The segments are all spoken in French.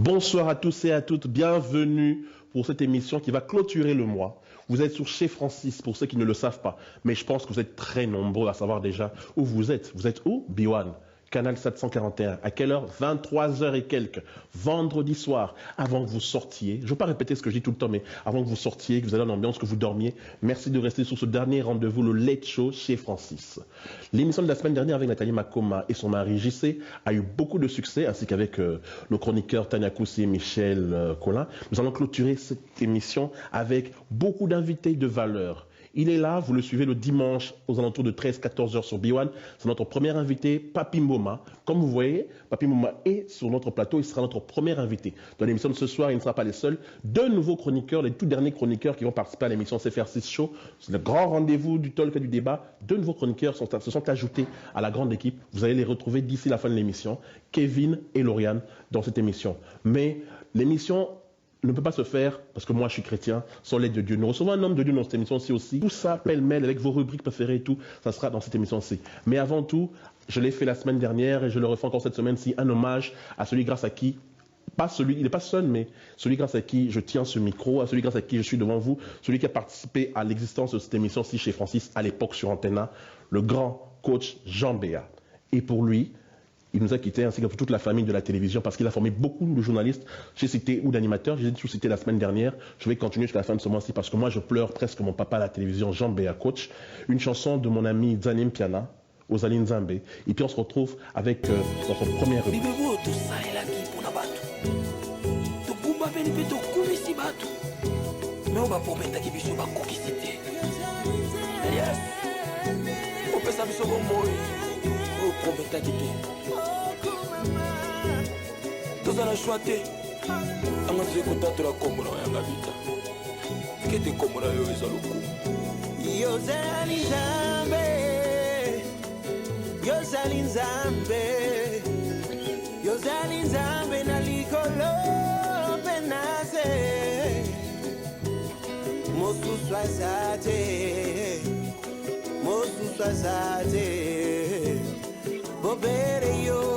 Bonsoir à tous et à toutes, bienvenue pour cette émission qui va clôturer le mois. Vous êtes sur Chez Francis, pour ceux qui ne le savent pas, mais je pense que vous êtes très nombreux à savoir déjà où vous êtes. Vous êtes où? B1, Canal 741. À quelle heure? 23h et quelques, vendredi soir, avant que vous sortiez. Je ne veux pas répéter ce que je dis tout le temps, mais avant que vous sortiez, que vous ayez en ambiance, que vous dormiez, merci de rester sur ce dernier rendez-vous, le Late Show Chez Francis. L'émission de la semaine dernière avec Nathalie Makoma et son mari JC a eu beaucoup de succès, ainsi qu'avec nos chroniqueurs Tania Koussi et Michel Collin. Nous allons clôturer cette émission avec beaucoup d'invités de valeur. Il est là, vous le suivez le dimanche aux alentours de 13-14h sur B1. C'est notre premier invité, Papi Mboma. Comme vous voyez, Papi Mboma est sur notre plateau. Il sera notre premier invité. Dans l'émission de ce soir, il ne sera pas les seuls. Deux nouveaux chroniqueurs, les tout derniers chroniqueurs qui vont participer à l'émission CFR6 Show. C'est le grand rendez-vous du talk et du débat. Deux nouveaux chroniqueurs se sont ajoutés à la grande équipe. Vous allez les retrouver d'ici la fin de l'émission. Kevin et Lauriane dans cette émission. Mais l'émission ne peut pas se faire, parce que moi je suis chrétien, sans l'aide de Dieu. Nous recevons un homme de Dieu dans cette émission-ci aussi. Tout ça, pêle-mêle, avec vos rubriques préférées et tout, ça sera dans cette émission-ci. Mais avant tout, je l'ai fait la semaine dernière et je le refais encore cette semaine-ci, un hommage à celui grâce à qui, pas celui, il n'est pas seul, mais celui grâce à qui je tiens ce micro, à celui grâce à qui je suis devant vous, celui qui a participé à l'existence de cette émission-ci chez Francis à l'époque sur Antenna, le grand coach Jean Béat. Et pour lui, il nous a quittés ainsi que pour toute la famille de la télévision parce qu'il a formé beaucoup de journalistes, j'ai cité ou d'animateurs, j'ai tout cité la semaine dernière. Je vais continuer jusqu'à la fin de ce mois-ci parce que moi je pleure presque mon papa à la télévision, Jean Béat Coach. Une chanson de mon ami Zanim Piana, Ozali Nzambe. Et puis on se retrouve avec notre première rubrique. Tozala choité angaze kotatela kombola ya ngabita kete kombola yo ezaloko Yozali Nzambe Yozali Nzambe Yozali Nzambe na likolo penase mosusu azate bobere yo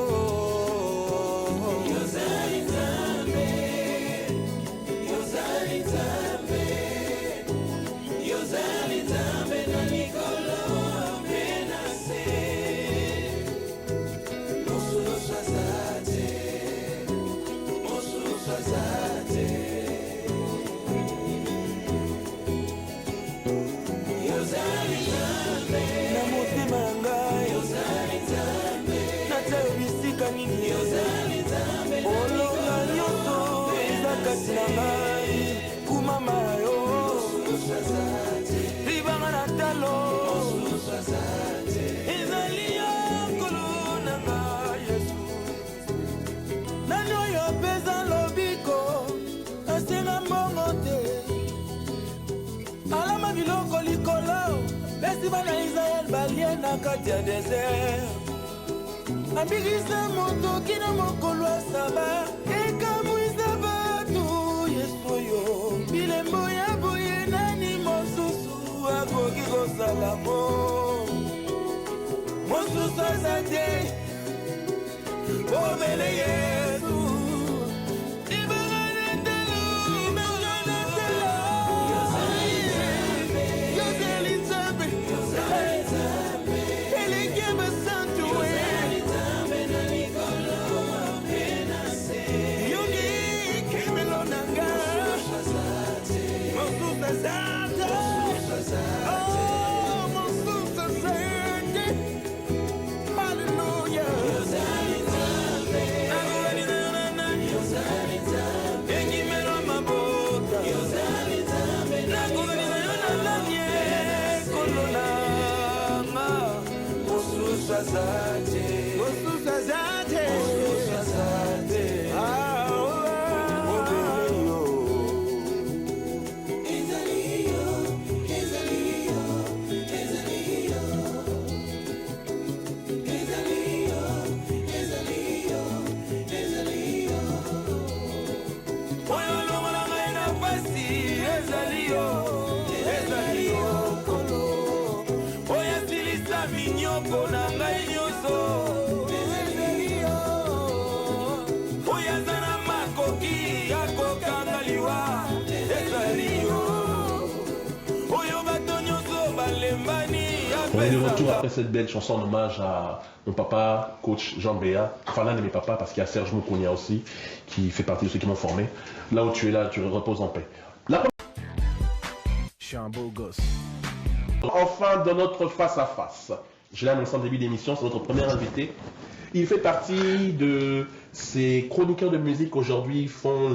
kati ya desert ambikisa moto kina mokolo asaba ekamwisa batu yesu oyo bilembo ya boye nani mosusu akoki kosala mosusu aza te obele yesu minyoko na ngai nyonso On est de retour après cette belle chanson en hommage à mon papa, coach Jean Béa. Enfin, l'un de mes papas, parce qu'il y a Serge Moukounia aussi, qui fait partie de ceux qui m'ont formé. Là où tu es là, tu reposes en paix. Je suis un beau gosse. Enfin, dans notre face-à-face. Je l'ai annoncé en début d'émission, c'est notre premier invité. Il fait partie de ces chroniqueurs de musique aujourd'hui font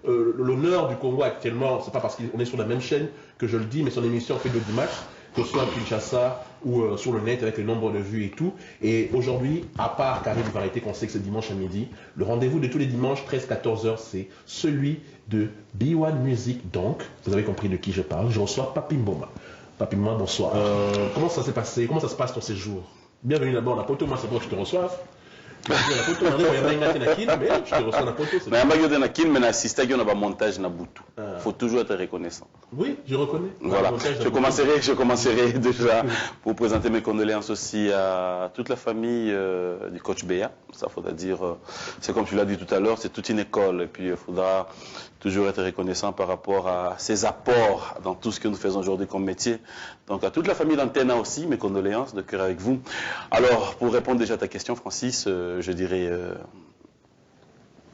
l'honneur du Congo actuellement. C'est pas parce qu'on est sur la même chaîne que je le dis, mais son émission fait de dimanche, que ce soit à Kinshasa ou sur le net avec le nombre de vues et tout. Et aujourd'hui, à part Carré de Variété qu'on sait que c'est dimanche à midi, le rendez-vous de tous les dimanches 13-14h, c'est celui de B1 Music. Donc, vous avez compris de qui je parle. Je reçois Papi Mboma. Papi Mboma, bonsoir. Comment ça s'est passé? Comment ça se passe ton séjour? Bienvenue d'abord, la poto, moi c'est bon que je te reçoive. La poto, mais je te reçois la poto. Mais il y a un montage na Boutou. Il faut toujours être reconnaissant. Oui, je reconnais. Voilà. Je commencerai déjà pour présenter mes condoléances aussi à toute la famille du coach Béa. Ça faudra dire, c'est comme tu l'as dit tout à l'heure, c'est toute une école. Et puis il faudra toujours être reconnaissant par rapport à ses apports dans tout ce que nous faisons aujourd'hui comme métier. Donc à toute la famille d'Antena aussi, mes condoléances de cœur avec vous. Alors, pour répondre déjà à ta question, Francis, je dirais...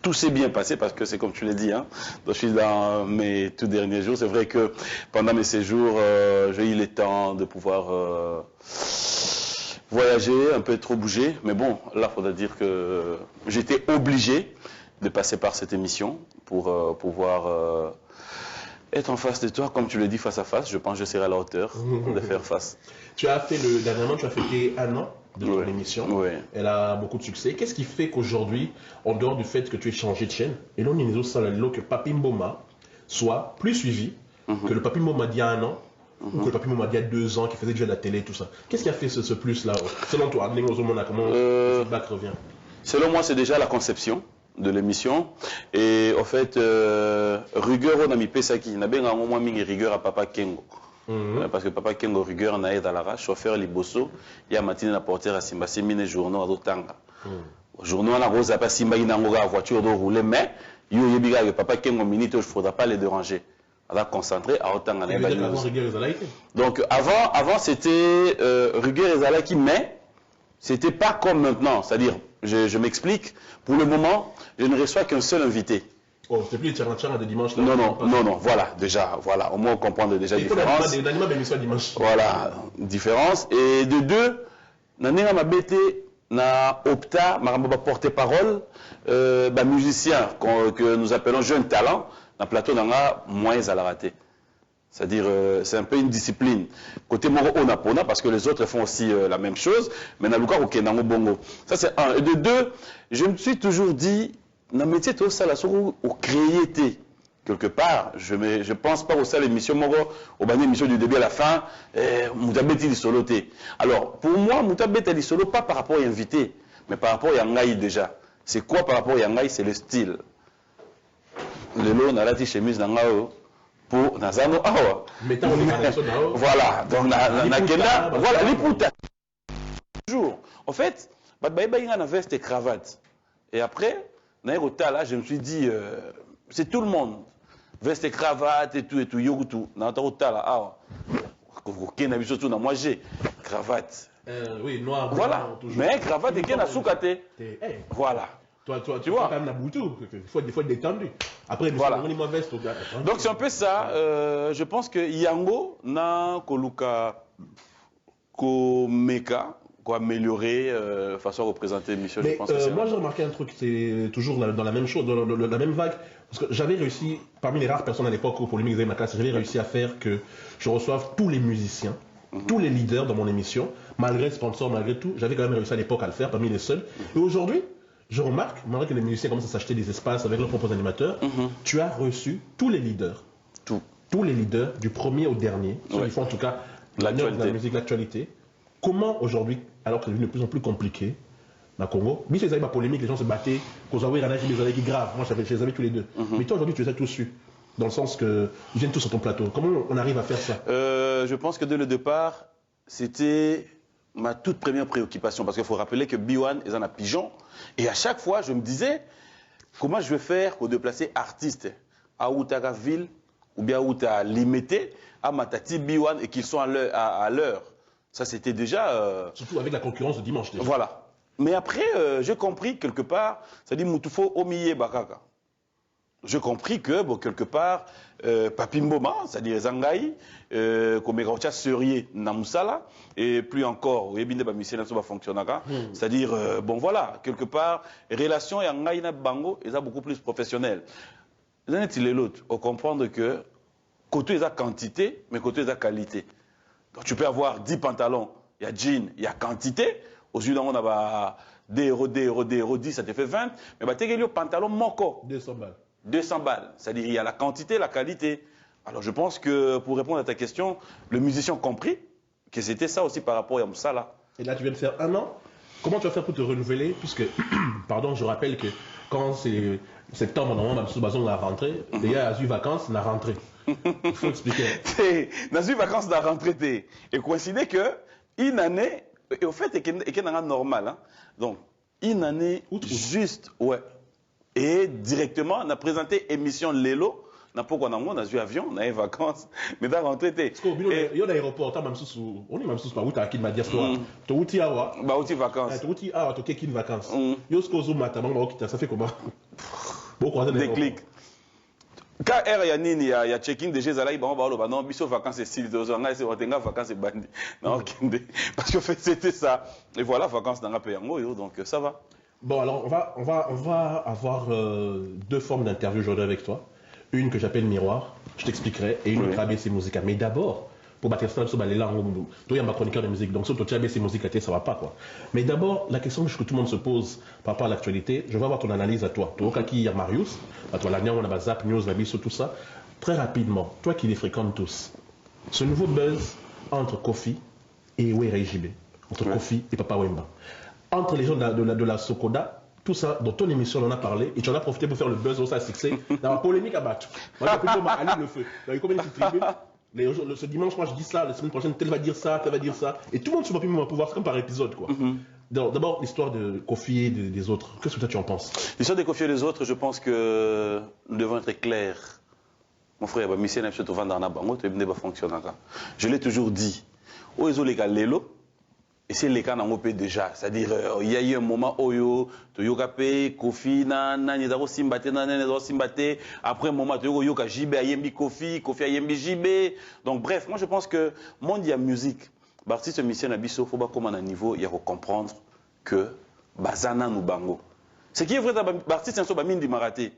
tout s'est bien passé parce que c'est comme tu l'as dit, hein, je suis dans mes tout derniers jours. C'est vrai que pendant mes séjours, j'ai eu le temps de pouvoir voyager, un peu trop bouger. Mais bon, là, il faudra dire que j'étais obligé de passer par cette émission pour pouvoir être en face de toi, comme tu le dis, face à face. Je pense que je serai à la hauteur de faire face. Dernièrement, tu as fêté 1 an de ton émission. Oui. Elle a beaucoup de succès. Qu'est-ce qui fait qu'aujourd'hui, en dehors du fait que tu aies changé de chaîne, et là, on est que Papi Mboma soit plus suivi que le Papi Mboma d'il y a 1 an, ou que le Papi Mboma d'il y a 2 ans, qui faisait déjà de la télé, tout ça. Qu'est-ce qui a fait ce plus-là? Selon toi, comment le feedback revient? Selon moi, c'est déjà la conception de l'émission. Et en fait, rigueur, on a mis Pesaki. On a bien mis rigueur à Papa Kengo. Parce que Papa Kengo rigueur na à l'arrache, chauffeur liboso, il y a matin la portière à Simba, c'est mine journaux à Dotanga. Journaux à la rose à pas Simba, il n'a pas voiture de rouler, mais il y a Papa Kengo minute, il ne faudra pas les déranger. On va concentrer à Otanga. Donc avant c'était rigueur et Zalaki, mais c'était pas comme maintenant. C'est-à-dire, je m'explique, pour le moment, je ne reçois qu'un seul invité. Oh, c'était plus les tcharna de dimanche là. Non, voilà, déjà, voilà, au moins on comprend déjà la différence. Voilà, différence. Et de deux, Nanena m'a bêté, na opta, m'a porte-parole, musicien que nous appelons jeune talent, na plateau n'a moins à la rater. C'est-à-dire, c'est un peu une discipline. Côté Moro Onapona, parce que les autres font aussi la même chose, mais na Luka Okenango Bongo. Ça c'est un. Et de deux, je me suis toujours dit, dans le métier, tout ça, là, au créé, quelque part, je pense pas au ça l'émission, au ban émission du début à la fin, Moutabeti solo. Alors, pour moi, Moutabeti solo, pas par rapport à invité, mais par rapport à Yangaï déjà. C'est quoi par rapport à Yangaï? C'est le style. Le lot, on a la chemise d'Angao pour Nazano Awa. Voilà, donc, voilà, les putas. Toujours. En fait, il y a une veste et cravate. Et après, là, je me suis dit, c'est tout le monde. Veste et cravate et tout, yogutu. Moi j'ai cravate. Oui, noir. Voilà. Mais cravate et qui est soukate. Voilà. Toi, tu vois. Quand même la boutou. Il faut être détendu. Après, voilà. Veste. Donc c'est un peu ça. Je pense que Yango n'a koluka komeka. Améliorer façon à représenter l'émission. Je pense que moi j'ai remarqué un truc, c'est toujours dans la même chose, dans la même vague, parce que j'avais réussi, parmi les rares personnes à l'époque pour polémique ma classe, j'avais réussi à faire que je reçoive tous les musiciens, tous les leaders dans mon émission, malgré sponsor, malgré tout, j'avais quand même réussi à l'époque à le faire parmi les seuls. Et aujourd'hui, je remarque, malgré que les musiciens commencent à s'acheter des espaces avec leurs propres animateurs, tu as reçu tous les leaders. Tous les leaders, du premier au dernier, ceux qui font en tout cas la musique, l'actualité. Comment aujourd'hui, alors que c'est devenu de plus en plus compliqué, dans le Congo, mais c'est ma polémique, les gens se battaient, qu'on avait des grave, moi je les avais tous les deux. Mais toi aujourd'hui tu les as tous su, dans le sens que ils viennent tous sur ton plateau. Comment on arrive à faire ça? Je pense que dès le départ, c'était ma toute première préoccupation, parce qu'il faut rappeler que B1 est un pigeon, et à chaque fois je me disais, comment je vais faire pour déplacer artistes à Outagaville, ou bien à Outa limité, à Matati B1, et qu'ils soient à l'heure. Ça, c'était déjà... Surtout avec la concurrence de dimanche. Déjà. Voilà. Mais après, j'ai compris quelque part, c'est-à-dire Moutufo Omiye Bakaka. J'ai compris que, bon, quelque part, Papi Mboma, c'est-à-dire Zangaï, Komegaocha Serier Namusala, et puis encore, c'est-à-dire, bon voilà, quelque part, relation et Angaïna Bango, ils sont beaucoup plus professionnels. Les l'autre, on comprendre que, côté ils ont quantité, mais côté ils ont qualité. Donc tu peux avoir 10 pantalons, il y a jean, il y a quantité, aujourd'hui on a des euros, 10, ça te fait 20, mais tu as un pantalon moko. 200 balles. 200 balles, c'est-à-dire il y a la quantité, la qualité. Alors je pense que pour répondre à ta question, le musicien a compris que c'était ça aussi par rapport à Moussala. Et là tu viens de faire 1 an. Comment tu vas faire pour te renouveler? Puisque, pardon, je rappelle que quand c'est septembre, normalement, Mamsou Bazon la rentrée, il y a eu vacances, la rentrée. Il faut expliquer. Dans une vacances, la rentrée, et coïncider que une année, et au fait, c'est normal. Hein? Donc, une année juste, ouais. Et directement, on a présenté émission Lelo. On a eu avion, on a eu vacances, mais dans la rentrée. Il y a un aéroport, on est même sous où tu as qui m'a dit tu as outil awa. Bah, outil vacances. Tu as outil awa, tu as qui vacances. Yo ce qu'on a ça fait comment? Déclic. Quand il y a nini, il y a check-in de Jézala, il va non, biso vacances c'est style, on a vacances c'est bandi. Non, parce que c'était ça. Et voilà, vacances dans un pays, donc ça va. Bon, alors on va avoir 2 formes d'interview aujourd'hui avec toi. Une que j'appelle miroir, je t'expliquerai, et une autre ABC Musica. Mais d'abord, pour battre ça, il y a ma chroniqueur de musique, donc si tu as ABC Musica, ça va pas quoi. Mais d'abord, la question que tout le monde se pose par rapport à l'actualité, je vais avoir ton analyse à toi. Toi, qui y a Marius, à toi, l'année, on a Zap News, la Bisso, tout ça. Très rapidement, toi qui les fréquentes tous, ce nouveau buzz entre Kofi et Were JB, entre Kofi et Papa Wemba, entre les gens de la Sokoda, tout ça, dans ton émission, on en a parlé, et tu en as profité pour faire le buzz, ça succès, dans la polémique à battre. Moi, j'ai plutôt allume le feu. Il y a combien de tribunes? Ce dimanche, moi, je dis ça, la semaine prochaine, tel va dire ça, tel va dire ça. Et tout le monde se va pouvoir, c'est comme par épisode, quoi. D'abord, l'histoire de Kofi et des autres. Qu'est-ce que toi, tu en penses? L'histoire de Kofi et des autres, je pense que nous devons être clairs. Mon frère, je l'ai toujours dit. Où est-ce les Lelo? Et c'est les cas dans mon pays déjà. C'est-à-dire, il y a eu un moment où Toyokape, Kofi, Nanizaro Simbate, Nanizaro Simbate. Après un moment, Toyoka JB, Ayembi Kofi, Kofi Ayembi JB. Donc, bref, moi je pense que, monde il y a musique. L'artiste musicien Abisso, il faut pas comment à un niveau, il y a comprendre que Bazana nous bango. Ce qui est vrai, l'artiste, c'est un peu mine de maraté.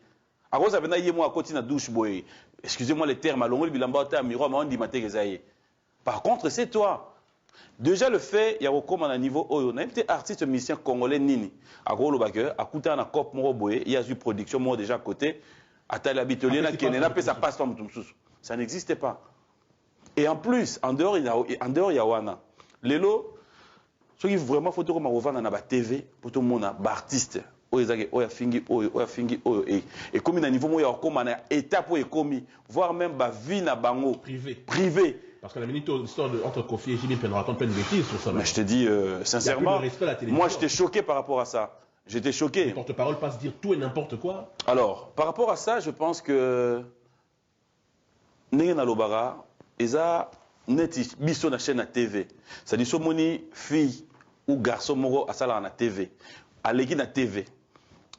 À cause de ça, il y a moi à côté de la douche, boy. Excusez-moi les termes, à l'ongole, il y a un miroir, mais on dit maté. Par contre, c'est toi. Déjà le fait, il y a recours à un niveau où on a été artiste musicien congolais nini. À gros le bagueur, à côté d'un cop moroboé, il y a eu production moi déjà à côté. À tel habitué, ça passe pas ça n'existait pas. Et en plus, en dehors il y a wana. Lelo, ce qui vraiment faut dire dans la TV pour tout le monde, artiste. Et comme il y a un niveau où il y a comme une étape où il y a voire même vie na bango privé. Parce que la minute l'histoire entre Kofi et Jimmy Pen raconte plein de bêtises sur ça. Mais je te dis sincèrement, moi j'étais choqué par rapport à ça. J'étais choqué. Les porte-parole passent dire tout et n'importe quoi. Alors, par rapport à ça, je pense que Nengen Alobara, Eza Neti Bisso na chaîne à TV. C'est-à-dire Somoni fille ou garçon moro à sala na TV. À l'équipe na TV.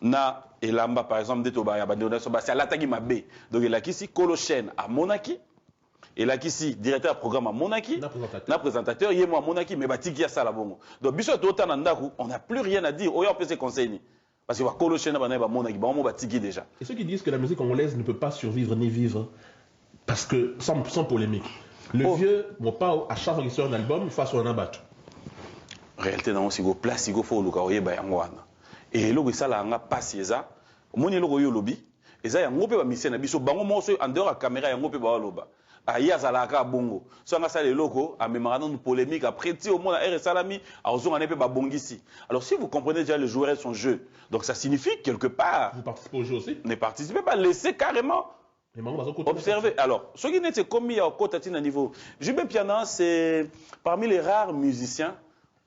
Na Elamba par exemple de Tobaya Bandona c'est à l'atagi Mabé. Donc il a ici Colo chaîne à Monaki. Et là, ici, directeur de programme à Monaki, na présentateur, il est moi à Monaki, mais Batiki a ça là bon. Donc, Bissot on n'a plus rien à dire. On peut se conseiller. Parce qu'il va colocher à Monaki, on Batiki déjà. Et ceux qui disent que la musique congolaise ne peut pas survivre ni vivre, parce que, sans polémique, le vieux, mon pas à chaque fois qu'il sort un album, il fait un abattu. Réalité, dans aussi, place, il faut le carrière, et là, ça là, on a passé ça. Mon logo lobby, et ça, il y a un groupe de mission, bango morceau, en dehors de la caméra, il y a un groupe de loba. Aya zalaka bongo so nga sala loko amemara une polémique après ti au moins R Salami a ozonga nepe ba bongisi. Alors si vous comprenez déjà le joueur et son jeu, donc ça signifie quelque part vous participez au jeu aussi. Ne participez pas, laissez carrément observer. Alors ce qui n'est commis à côté à niveau JB Piana, c'est parmi les rares musiciens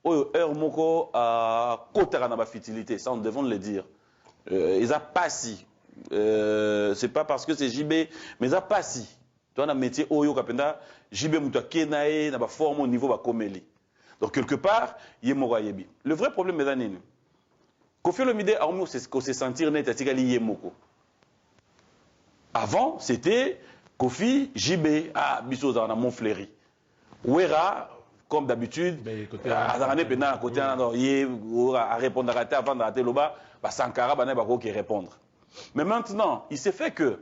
heure moko à côté na ba fertilité, ça on devons le dire. Ils a pas si c'est pas parce que c'est JB mais ils a pas si. Tu as un métier oyo kapenda JB muto kenae na ba forme au niveau ba komeli. Donc quelque part, il y a moko yebi. Le vrai problème est dans Kofi Olomide a remis qu'on se sentir net à Tigali Yemoko. Avant, c'était Kofi, JB, Bisso dans Montfleury. Ouera, comme d'habitude, à côté, à répondre à avant de Loba, Sankara, qui répondre. Mais maintenant, il s'est fait que,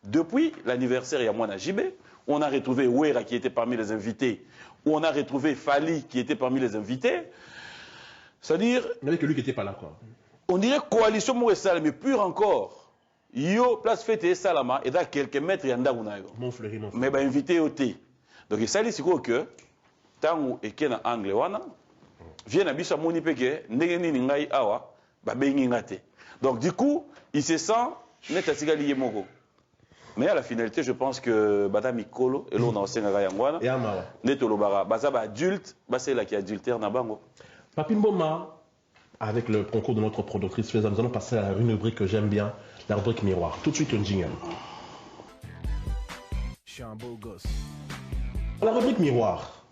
depuis l'anniversaire, il y a moins à JB, on a retrouvé Ouera qui était parmi les invités, on a retrouvé Fali qui était parmi les invités. C'est-à-dire. Il n'y avait que lui qui n'était pas là, quoi. On dirait coalition Mouessal, mais pure encore. Yo, place fête et Salama, et dans quelques mètres, il y a un dagunayo. Montfleury. Mais bah, invité au thé. Donc, il s'agit de que, tant que est en anglais, vient à Bissau Moni Peke, Negeni Ningai Awa, bah, Bengingate. Donc, du coup, il se sent net à Sigali Yemoko. Mais à la finalité, je pense que Bada Mikolo, et là, on a aussi un Yangwana, Netolobara, Bazaba adulte, c'est là qui est adultère Nabango. Papi Mboma, avec le concours de notre productrice, nous allons passer à une rubrique que j'aime bien, la rubrique miroir. Tout de suite, un jingle. Je suis un beau gosse. La rubrique miroir.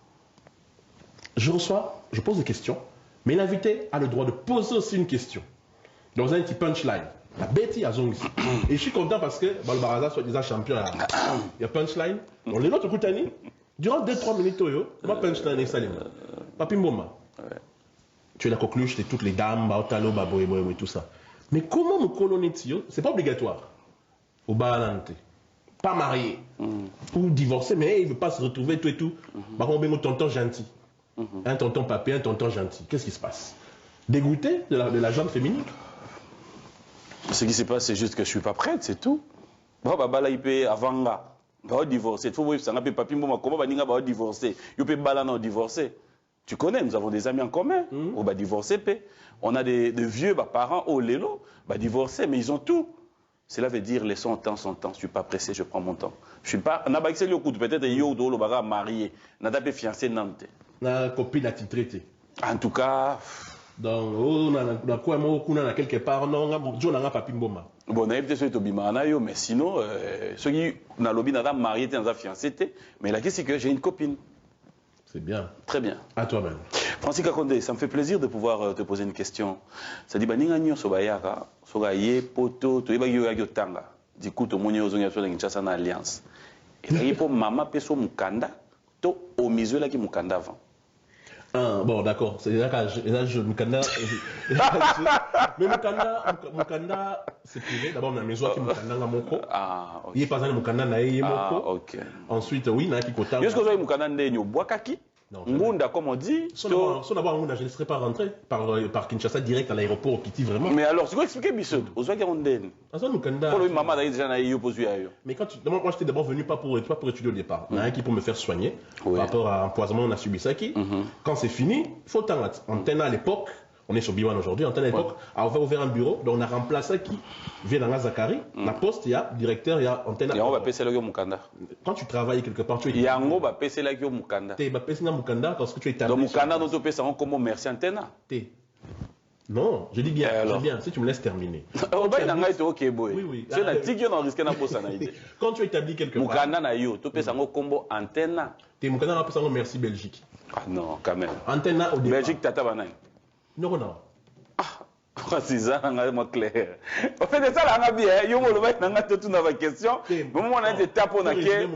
Je pose des questions, mais l'invité a le droit de poser aussi une question. Dans un petit punchline. La Betty a zongi. Et je suis content parce que Balbaraza soit déjà champion. Il y a punchline. Donc les autres Koutani, durant 2-3 minutes, il y a punchline et salim. Papi Mboma. Tu es la coqueluche de toutes les dames, Baotalo, Baboé, et tout ça. Mais comment me coloniser? C'est pas obligatoire. Au Balanante. Pas marié. Ou divorcé, mais il ne veut pas se retrouver, tout et tout. Par contre, un tonton gentil. Un tonton papier, un tonton gentil. Qu'est-ce qui se passe? Dégoûté de la jambe féminine? Ce qui se passe, c'est juste que je ne suis pas prête, c'est tout. Bah, il peut avant là. Bah, divorcer. Il faut voir, ça n'a pas papier, comment va divorcer? Il peut balana divorcer. Tu connais, nous avons des amis en commun. On va divorcer. On a des vieux parents au Lélo, divorcer, mais ils ont tout. Cela veut dire laissons temps son temps. Je ne suis pas pressé, je prends mon temps. Je suis pas. On a peut-être yo do lo marié. On a pas fiancé Nantes. On a copine à traité. En tout cas. Donc, on a quoi on a quelque part non, on a papi Mboma. Bon, on a peut-être sur le mais sinon, ceux qui ont lobby n'a marié, n'a fiancé, mais la question c'est que j'ai une copine. C'est bien. Très bien. À toi-même. Francis Kakonde, ça me fait plaisir de pouvoir te poser une question. Ça dit, Baninga Nyo Sobayaka, Sogaye, Poto, Toiba Yoga Tanga, du coup, to Monyo Zonga sur l'Inchassa Alliance. Et là, il faut Mama Peso Mukanda, to au miso là qui Mukanda avant. Ah, bon, d'accord. C'est là que Mukanda. Mais Mukanda, c'est privé. D'abord, on a maison qui Mukanda à Moko. Ah, ok. Il est pas dans le Mukanda na Moko. Ah, ok. Ensuite, oui, na qui Kota. Est-ce que vous avez Mukanda Ndenyo Boakaki? Ngunda, comme on dit. Sans avoir Ngunda, je ne serais pas rentré par Kinshasa direct à l'aéroport au Kiti, vraiment. Mais alors, c'est quoi expliquer Bissot? Aux oies qui ont Nden. Pour le maman d'ailleurs déjà naïe opposé à eux. Mais quand moi j'étais d'abord venu pas pour étudier au départ. Il y en a un qui pour me faire soigner par rapport à l'empoisonnement on a subi ça qui. Quand c'est fini, il faut temps. Antenne à l'époque, on est sur Biwan aujourd'hui, Antenne à l'époque a ouvert un bureau, donc on a remplacé qui vient dans la Zakari. La poste, il y a directeur, il y a Antenne. Et on va passer là au Mukanda. Quand tu travailles quelque part, tu es. Il y a un gros va passer là au Mukanda. Tu vas passer là au Mukanda parce que tu es établi. Donc Mukanda, nous te payons comme merci Antenne. Non, je dis bien, si tu me laisses terminer. Oui. C'est la tigre dans risque na posa na idée. Quand tu établis quelque part. Mukanda na yo, tu payes un combo Antenne. T'es Mukanda na payes merci Belgique. Ah non, quand même. Antenne au départ. Belgique tata banane. Non. Ah, c'est ça, c'est clair. En fait, c'est ça, là, bien. Yo, on va être tout dans la question. Mais moi, on a été tapé, on a quitté.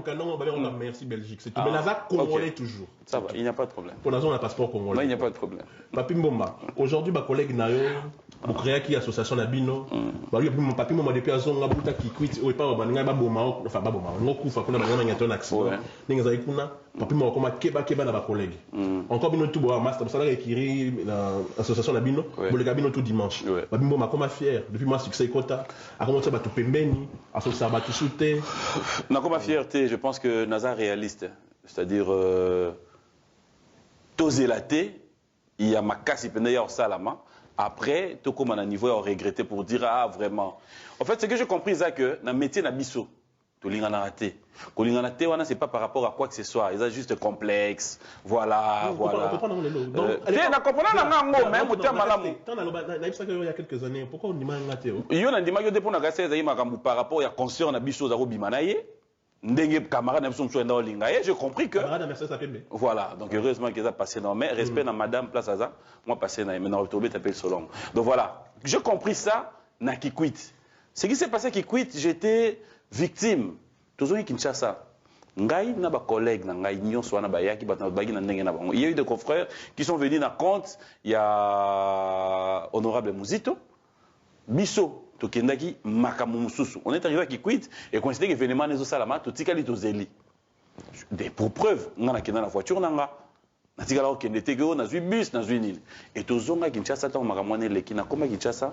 Merci Belgique. C'est tout. Mais là, congolais toujours. Ça va, il n'y a pas de problème. Pour l'instant, on a un passeport congolais. Non, il n'y a pas de problème. Papi Mboma, aujourd'hui, ma collègue Nayo, pour créer qui association Nabino, Papi Mboma depuis à Zonga, Bouta qui quitte, ou pas, Banga Boma, enfin, Baboma, Ngokufa, qu'on a un accident. Ninga Zaikuna, Papi Mboma, comme Keba na ma collègue. Encore Bino tout, master, ça là, qui l'association Nabino, pour le Gabino tout dimanche. Papi Mboma, comme fier, depuis moi, succès Kota, à commencer à tout pembeni, à se savoir tout sauter. Non, comme fierté, je pense que Nazar réaliste, c'est-à-dire, Tozelaté, il y a ma casse, il y a un salama. Après, tout comme on a niveau, on regretté pour dire, ah, vraiment. En fait, ce que j'ai compris, c'est que dans le métier, dans le bisso, tout le monde a raté. Quand on a raté, c'est pas par rapport à quoi que ce soit. Ils ont juste complexe. Voilà, voilà. On peut prendre le lot. Tu comprends, même, il y a quelques années, pourquoi on dit mal raté? Il y a un dimanche, par rapport à la conscience, on a bisso, on a bimanaye. ndenge camarade na biso na olinga et j'ai compris que voilà donc heureusement qu'ils a passé dans mais respect na madame place aza moi passé na maintenant retourner taper Solong donc voilà j'ai compris ça na Kikwit ce qui s'est passé Kikwit j'étais victime toujours Kinshasa ngai na ba collègue na ngai nyonso na ba yaki ba bagi na ndenge na bango il y a eu des confrères qui sont venus na compte il y a honorable Muzito biso tokendaki makambo mususu on est arrivé à Kikwit et considéré que événement nezo salama to tikali to zeli des pour preuve ngana kenda na voiture nanga na tikala okende tegeo na zui bus na zui nini et tozonga Kinshasa ta makambo ne leki na koma Kinshasa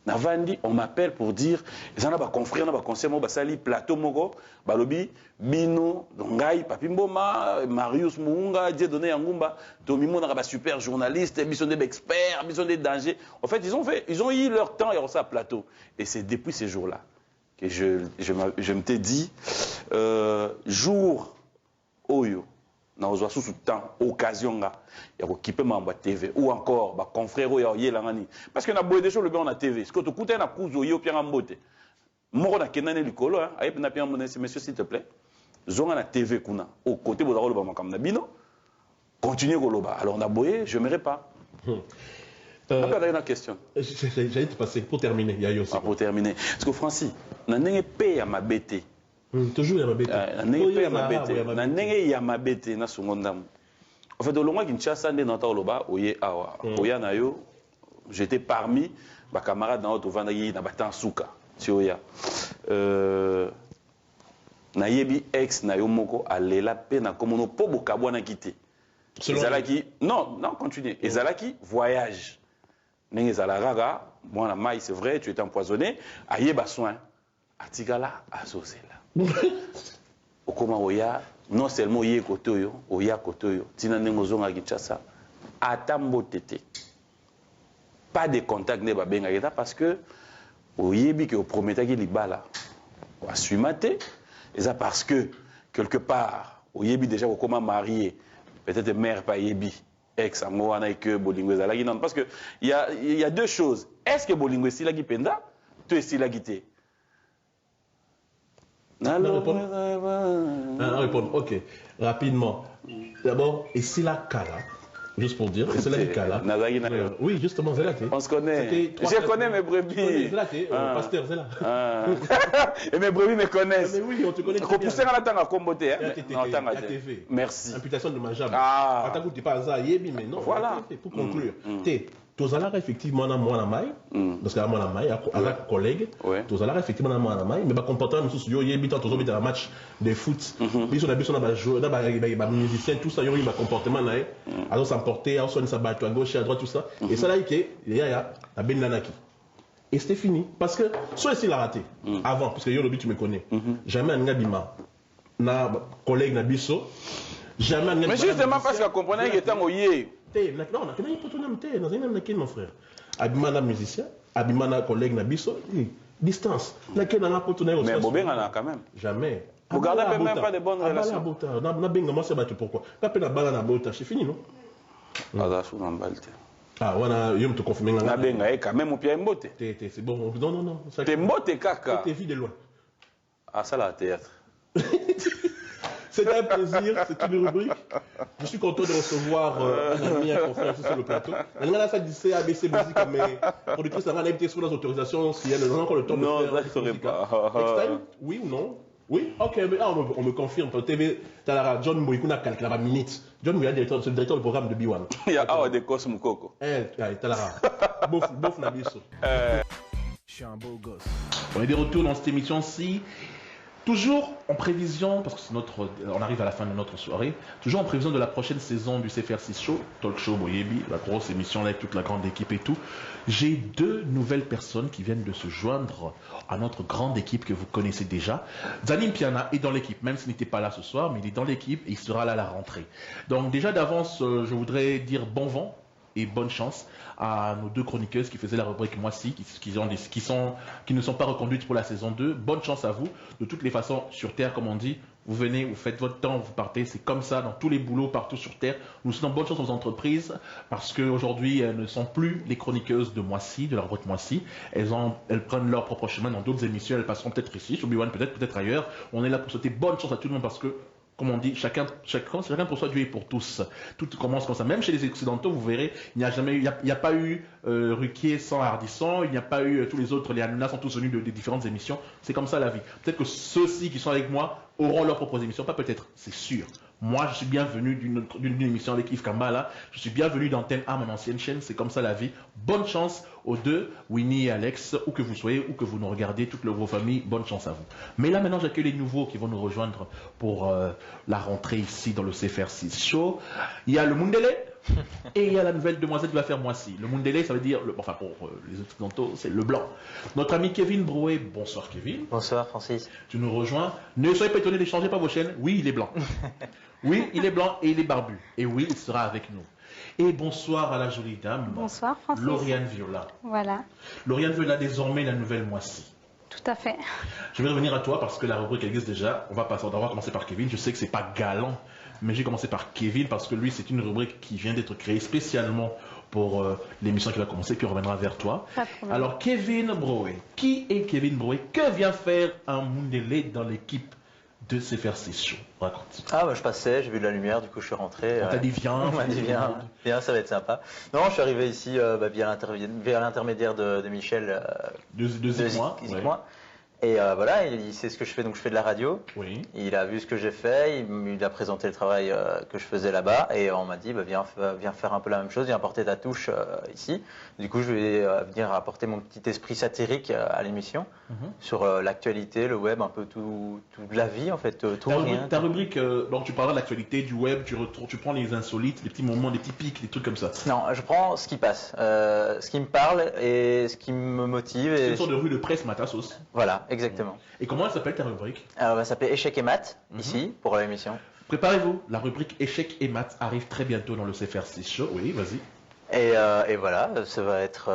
na vandi on m'appelle pour dire ezana ba confrère na ba conseiller mo basali plateau moko balobi bino ngai papi mboma Marius Muunga Dieu donné Ngumba to mimo na ba super journaliste biso des experts biso des dangers en fait ils ont eu leur temps et ça plateau et c'est depuis ces jours-là que je me t'ai dit jour oyo na ozwa sous temps occasion nga ya ko kipe mamba TV ou encore ba confrère oyo yelangani parce que na boye des choses le bien na TV ce que tu kuta na kuzo yo pia mbote moko na kenane likolo hein ayep na pia mbote monsieur s'il te plaît zonga na TV kuna au côté bo zakolo ba makam na bino continuer koloba alors na boye je m'aimerais pas après une question j'allais te passer pour terminer il y a eu aussi pour terminer parce que Francis na ndenge pe ya mabete toujours ya mabete na ndenge ya mabete na songondamu en fait olongwa Kinshasa nde nata oloba oye awa oya na yo j'étais parmi ba camarades na auto vandaki na batan suka ti oya na yebi ex na yo moko alela pe na komono po bokabwana kité ezalaki non continue ezalaki voyage ndenge ezalaka mwana mai c'est vrai tu étais empoisonné ayeba soin atikala azozela okoma oya non seulement oye kotoyo oya kotoyo tina ndenge ozonga Kinshasa ata mbote te pas de contact ne babenga eta parce que oyebi que oprometaki libala oassuima te eza parce que quelque part oyebi déjà okoma marié peut-être mère pa yebi ex ango wana et que bolingo ezalaki non parce que il y a deux choses est-ce que bolingo esilaki penda to esilaki te répondre. Ok, rapidement. D'abord, et c'est la Kala, juste pour dire, et c'est la Kala. Oui, justement, c'est là. On se connaît. Je connais mes brebis. C'est là, pasteur, c'est là. Et mes brebis me connaissent. Mais oui, on te connaît. Merci. Imputation de mangeable. Ah. Tu pas ça, mais non. Voilà. Pour conclure. Tozalaka effectivement na mwana mai parce que mwana mai avec collègue tozalaka effectivement na mwana mai mais ba comportement mususu yo yebi tant tozobita na match de foot biso na ba joueur na ba musicien tout ça yo ba comportement na alors s'emporter alors sonner sa balle à gauche à droite tout ça et ça là que ya na ben nanaki et c'était fini parce que soit il a raté avant parce que yo le but tu me connais jamais nga bima na collègue na biso jamais mais justement parce que comprenait que tant oyé non, on a mon frère. Abimana musicien, Abimana collègue Nabiso, distance. Mais Bobengana quand même. Jamais. Vous gardez même pas de bonnes relations. Pourquoi? C'est fini, non? Ah, voilà, je te confirme. Quand même au pied mbote. C'est bon. Non. T'es mbote kaka. T'es vu de loin. Ah, ça là, théâtre. C'est un plaisir, c'est une rubrique. Je suis content de recevoir un ami, un confrère sur le plateau. On a fait du ABC Musique, mais productrice a invité sur les autorisations, s'il y a encore le temps de faire. Non, ça ne serait pas. Next time, oui ou non? Oui, ok, mais on me confirme. Pour TV, John Mouikouna calcule la minute. John Mouikouna, c'est le directeur du programme de B1. Il y a des Cosmo Coco. Talara. Bof Nabiso. Je suis un beau gosse. On est de retour dans cette émission-ci. Toujours en prévision, parce que on arrive à la fin de notre soirée, toujours en prévision de la prochaine saison du CFR6 Show, Talk Show Boyebi, la grosse émission avec toute la grande équipe et tout. J'ai deux nouvelles personnes qui viennent de se joindre à notre grande équipe que vous connaissez déjà. Zanim Piana est dans l'équipe, même s'il n'était pas là ce soir, mais il est dans l'équipe et il sera là à la rentrée. Donc déjà d'avance, je voudrais dire bon vent et bonne chance à nos deux chroniqueuses qui faisaient la rubrique Moi-ci, qui ne sont pas reconduites pour la saison 2. Bonne chance à vous. De toutes les façons, sur Terre, comme on dit, Vous venez, vous faites votre temps, vous partez. C'est comme ça dans tous les boulots, partout sur Terre. Nous souhaitons bonne chance aux entreprises parce qu'aujourd'hui, elles ne sont plus les chroniqueuses de Moissy, de la rubrique Moissy. Elles prennent leur propre chemin dans d'autres émissions. Elles passeront peut-être ici, sur B1, peut-être ailleurs. On est là pour souhaiter bonne chance à tout le monde parce que, comme on dit, chacun pour soi, Dieu est pour tous. Tout commence comme ça. Même chez les Occidentaux, vous verrez, il n'y a pas eu Ruquier sans Ardisson, il n'y a pas eu tous les autres, les Hanouna sont tous venus des différentes émissions. C'est comme ça la vie. Peut-être que ceux-ci qui sont avec moi auront leurs propres émissions, pas peut-être, c'est sûr. Moi, je suis bienvenu d'une émission avec Yves Kamba, là. Je suis bienvenu d'Antenne A, mon ancienne chaîne. C'est comme ça la vie. Bonne chance aux deux, Winnie et Alex, où que vous soyez, où que vous nous regardez, toutes vos familles. Bonne chance à vous. Mais là, maintenant, j'accueille les nouveaux qui vont nous rejoindre pour la rentrée ici dans le CFR6 Show. Il y a le Mundele et il y a la nouvelle demoiselle qui va faire Moissy. Le Mundele, ça veut dire, enfin pour les Occidentaux, c'est le blanc. Notre ami Kevin Brouet. Bonsoir Kevin. Bonsoir Francis. Tu nous rejoins. Ne soyez pas étonnés, ne changez pas vos chaînes. Oui, il est blanc. Oui, il est blanc et il est barbu. Et oui, il sera avec nous. Et bonsoir à la jolie dame. Bonsoir Francis. Lauriane Viola. Voilà. Lauriane Viola, désormais la nouvelle Moissy. Tout à fait. Je vais revenir à toi parce que la rubrique existe déjà. On va commencer par Kevin. Je sais que c'est pas galant, mais j'ai commencé par Kevin parce que lui, c'est une rubrique qui vient d'être créée spécialement pour l'émission qui va commencer, puis on reviendra vers toi. Alors, Kevin Brouet. Qui est Kevin Brouet? Que vient faire un Mundele dans l'équipe de CFR6 Show? Raconte. Ah bah je passais, j'ai vu de la lumière, du coup je suis rentré. On t'a dit viens. On m'a dit viens, ça va être sympa. Non, je suis arrivé ici via l'intermédiaire de Michel. Deuxième mois. Et voilà, il sait ce que je fais, donc je fais de la radio. Oui. Il a vu ce que j'ai fait, il a présenté le travail que je faisais là-bas et on m'a dit viens faire un peu la même chose, viens apporter ta touche ici. Du coup, je vais venir apporter mon petit esprit satirique à l'émission sur l'actualité, le web, un peu tout de la vie en fait, tout rien. Ta rubrique, donc tu parles de l'actualité, du web, tu prends les insolites, les petits moments, les petits pics, des trucs comme ça. Non, je prends ce qui passe, ce qui me parle et ce qui me motive. C'est une sorte de rue de presse Matassos. Voilà. Exactement. Et comment elle s'appelle ta rubrique? Alors, elle va s'appeler Échec et Maths, ici, pour l'émission. Préparez-vous, la rubrique Échec et Maths arrive très bientôt dans le CFR6 Show. Oui, vas-y. Et voilà, ça va être,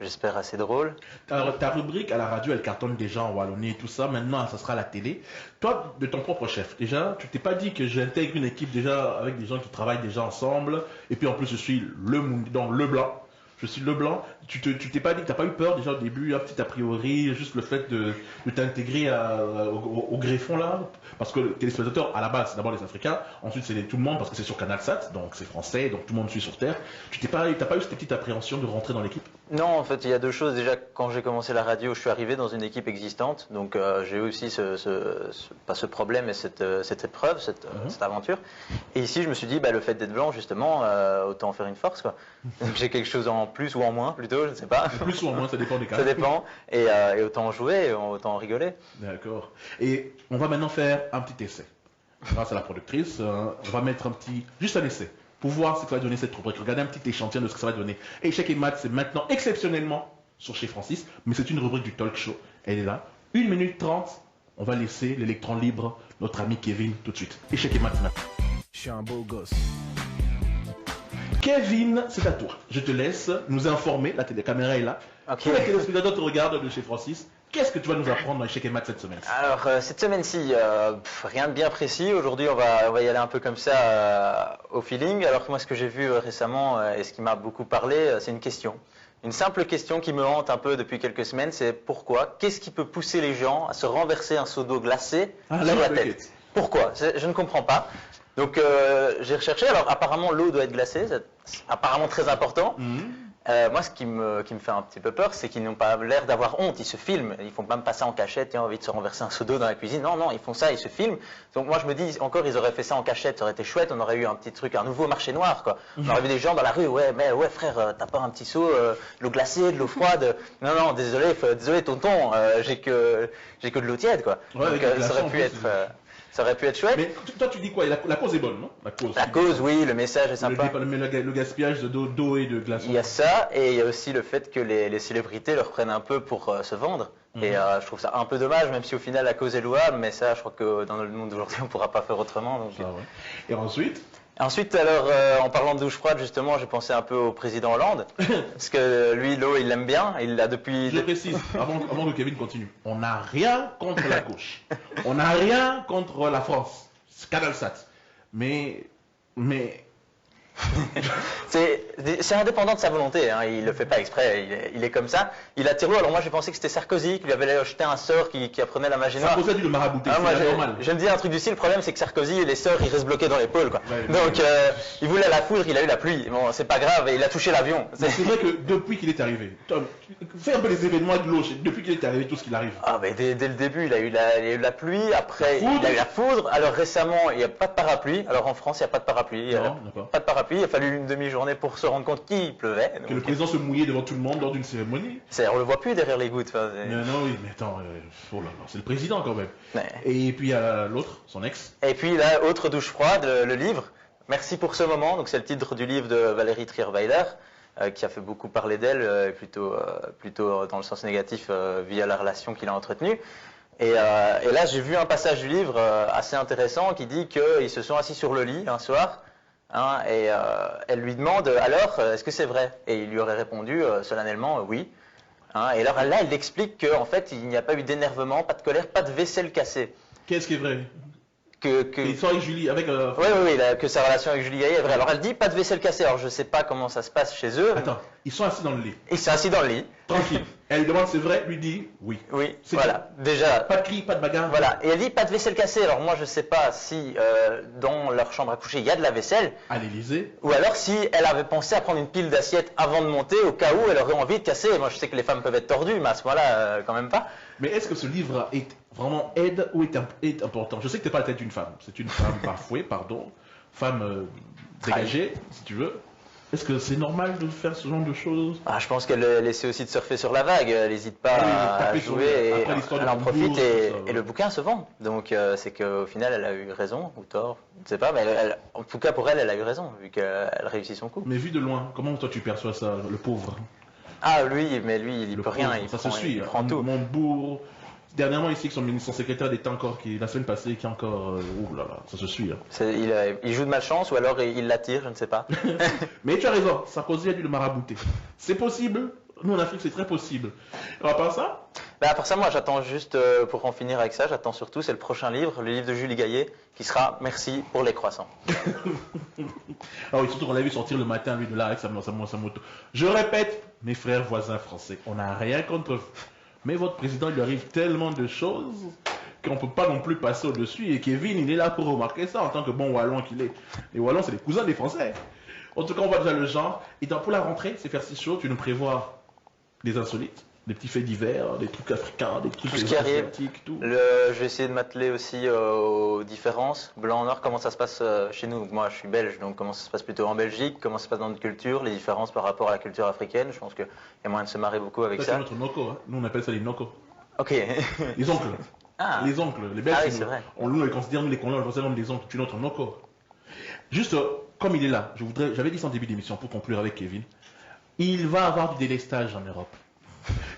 j'espère, assez drôle. Alors, ta rubrique à la radio, elle cartonne déjà en Wallonie et tout ça. Maintenant, ça sera à la télé. Toi, de ton propre chef, déjà, tu t'es pas dit que j'intègre une équipe déjà avec des gens qui travaillent déjà ensemble. Et puis, en plus, je suis le blanc. Je suis le blanc. Tu t'es pas dit, t'as pas eu peur déjà au début, un petit a priori, juste le fait de t'intégrer au greffon là, parce que les téléspectateurs à la base c'est d'abord les Africains, ensuite c'est tout le monde parce que c'est sur CanalSat, donc c'est français, donc tout le monde suit sur Terre. T'as pas eu cette petite appréhension de rentrer dans l'équipe? Non, en fait il y a deux choses. Déjà quand j'ai commencé la radio, je suis arrivé dans une équipe existante, donc j'ai eu aussi pas ce problème mais cette épreuve, cette aventure. Et ici je me suis dit le fait d'être blanc justement, autant en faire une force quoi. Donc j'ai quelque chose en plus ou en moins plutôt, je ne sais pas. Plus ou en moins, ça dépend des cas. Ça dépend, et autant en jouer, autant en rigoler. D'accord. Et on va maintenant faire un petit essai. Grâce à la productrice, on va mettre juste un essai, pour voir ce que va donner cette rubrique. Regardez un petit échantillon de ce que ça va donner. Échec et Maths, c'est maintenant exceptionnellement sur Chez Francis, mais c'est une rubrique du talk show. Elle est là. 1 minute 30, on va laisser l'électron libre, notre ami Kevin, tout de suite. Échec et Maths maintenant. Je suis un beau gosse. Kevin, c'est à toi. Je te laisse nous informer. La caméra est là. Okay. Tous les téléspectateurs te regardent de Chez Francis. Qu'est-ce que tu vas nous apprendre dans Échec et Maths cette semaine? Alors, cette semaine-ci, rien de bien précis. Aujourd'hui, on va y aller un peu comme ça, au feeling. Alors que moi, ce que j'ai vu récemment et ce qui m'a beaucoup parlé, c'est une question. Une simple question qui me hante un peu depuis quelques semaines, c'est pourquoi? Qu'est-ce qui peut pousser les gens à se renverser un seau d'eau glacée sur la tête? Pourquoi? Je ne comprends pas. Donc j'ai recherché, alors apparemment l'eau doit être glacée, c'est apparemment très important. Moi ce qui me fait un petit peu peur, c'est qu'ils n'ont pas l'air d'avoir honte, ils se filment, ils font même pas ça en cachette, ils ont envie de se renverser un seau d'eau dans la cuisine, non, ils font ça, ils se filment. Donc moi je me dis, encore ils auraient fait ça en cachette, ça aurait été chouette, on aurait eu un petit truc, un nouveau marché noir quoi. On aurait vu des gens dans la rue, ouais frère, t'as pas un petit seau, de l'eau glacée, de l'eau froide? Non, désolé tonton, j'ai que de l'eau tiède quoi. Ouais, donc ça aurait pu être chouette. Mais toi, tu dis quoi? La cause est bonne, non? La cause, oui, le message est sympa. Le gaspillage d'eau et de glaçons. Il y a ça, et il y a aussi le fait que les célébrités leur prennent un peu pour se vendre. Et je trouve ça un peu dommage, même si au final la cause est louable, mais ça, je crois que dans le monde d'aujourd'hui, on ne pourra pas faire autrement. Donc... Ah ouais. Et ensuite? Ensuite, alors, en parlant de douche froide, justement, j'ai pensé un peu au président Hollande, parce que lui, l'eau, il l'aime bien, il l'a depuis... Je précise, avant que Kevin continue, on n'a rien contre la gauche, on n'a rien contre la France, Canalsat, mais... C'est indépendant de sa volonté, hein. Il ne le fait pas exprès, il est comme ça. Il attire l'eau. Alors moi j'ai pensé que c'était Sarkozy qui lui avait jeté un sort qui apprenait la magie noire. Sarkozy a dû le marabouter, c'est normal. Je me dis un truc du style, le problème c'est que Sarkozy et les sorts ils restent bloqués dans l'épaule. Donc il voulait la foudre, il a eu la pluie. Bon c'est pas grave, il a touché l'avion. C'est vrai que depuis qu'il est arrivé, Tom, fais un peu les événements de l'eau, depuis qu'il est arrivé, tout ce qu'il arrive. Ah mais dès le début il a eu la pluie, après il a eu la foudre. Alors récemment il n'y a pas de parapluie. Alors en France il n'y a pas de parapluie. Pas de parapluie. Il a fallu une demi-journée pour se rendre compte qu'il pleuvait. Que le président se mouillait devant tout le monde lors d'une cérémonie. On le voit plus derrière les gouttes. Non, oui, mais attends, oh là là, c'est le président quand même. Ouais. Et puis l'autre, son ex. Et puis là, autre douche froide, le livre. Merci pour ce moment. Donc c'est le titre du livre de Valérie Trierweiler, qui a fait beaucoup parler d'elle, plutôt dans le sens négatif via la relation qu'il a entretenue. Et là, j'ai vu un passage du livre assez intéressant qui dit qu'ils se sont assis sur le lit un soir. Hein, et elle lui demande alors est-ce que c'est vrai? Et il lui aurait répondu solennellement oui. Hein, et alors là elle explique qu'en fait il n'y a pas eu d'énervement, pas de colère, pas de vaisselle cassée. Qu'est-ce qui est vrai? Il sort avec Julie, avec... Oui, que sa relation avec Julie Gaillet est vraie. Alors elle dit pas de vaisselle cassée, alors je ne sais pas comment ça se passe chez eux. Attends, ils sont assis dans le lit. Ils sont assis dans le lit. Tranquille. Elle lui demande c'est vrai, lui dit oui. Oui, voilà, déjà. Pas de cri, pas de bagarre. Voilà, et elle dit pas de vaisselle cassée. Alors moi je ne sais pas si dans leur chambre à coucher il y a de la vaisselle. À l'Élysée. Ou alors si elle avait pensé à prendre une pile d'assiettes avant de monter au cas où elle aurait envie de casser. Moi je sais que les femmes peuvent être tordues, mais à ce moment-là quand même pas. Mais est-ce que ce livre est vraiment aide ou est important? Je sais que tu n'es pas la tête d'une femme. C'est une femme bafouée, pardon. Femme dégagée, si tu veux. Est-ce que c'est normal de faire ce genre de choses? Je pense qu'elle essaie aussi de surfer sur la vague. Elle n'hésite pas à jouer et elle en profite et le bouquin se vend. Donc c'est qu'au final elle a eu raison ou tort, je ne sais pas. Mais en tout cas pour elle, elle a eu raison vu qu'elle réussit son coup. Mais vu de loin, comment toi tu perçois ça, le pauvre? Ah lui, mais lui il peut rien. Il prend tout. Mon bourg. Dernièrement ici, son secrétaire d'État encore, la semaine passée, qui est encore... ouh là là, ça se suit. Hein. Il joue de malchance ou alors il l'attire, je ne sais pas. Mais tu as raison, Sarkozy a dû le marabouter. C'est possible. Nous en Afrique, c'est très possible. À part ça? À part ça, moi j'attends juste, pour en finir avec ça, j'attends surtout, c'est le prochain livre, le livre de Julie Gaillet, qui sera Merci pour les croissants. Ah oui, surtout qu'on l'a vu sortir le matin, lui, de là, avec sa moto. Je répète, mes frères voisins français, on n'a rien contre vous. Mais votre président, il lui arrive tellement de choses qu'on ne peut pas non plus passer au-dessus. Et Kevin, il est là pour remarquer ça en tant que bon Wallon qu'il est. Les Wallons, c'est les cousins des Français. En tout cas, on voit déjà le genre. Et pour la rentrée, c'est faire si chaud, tu nous prévois des insolites, des petits faits divers, des trucs africains, des trucs asiatiques, tout. Je vais essayer de m'atteler aussi aux différences, blanc-noir, comment ça se passe chez nous. Moi, je suis belge, donc comment ça se passe plutôt en Belgique, comment ça se passe dans notre culture, les différences par rapport à la culture africaine. Je pense qu'il y a moyen de se marrer beaucoup avec ça. C'est notre noko, hein. Nous on appelle ça les noko. Ok. Les oncles. Les oncles, les Belges. Ah oui, c'est vrai. On les considère, nous les colons, on les considère comme des oncles. Tu es notre noko. Juste, comme il est là, j'avais dit ça en début d'émission pour conclure avec Kevin, il va avoir du délestage en Europe.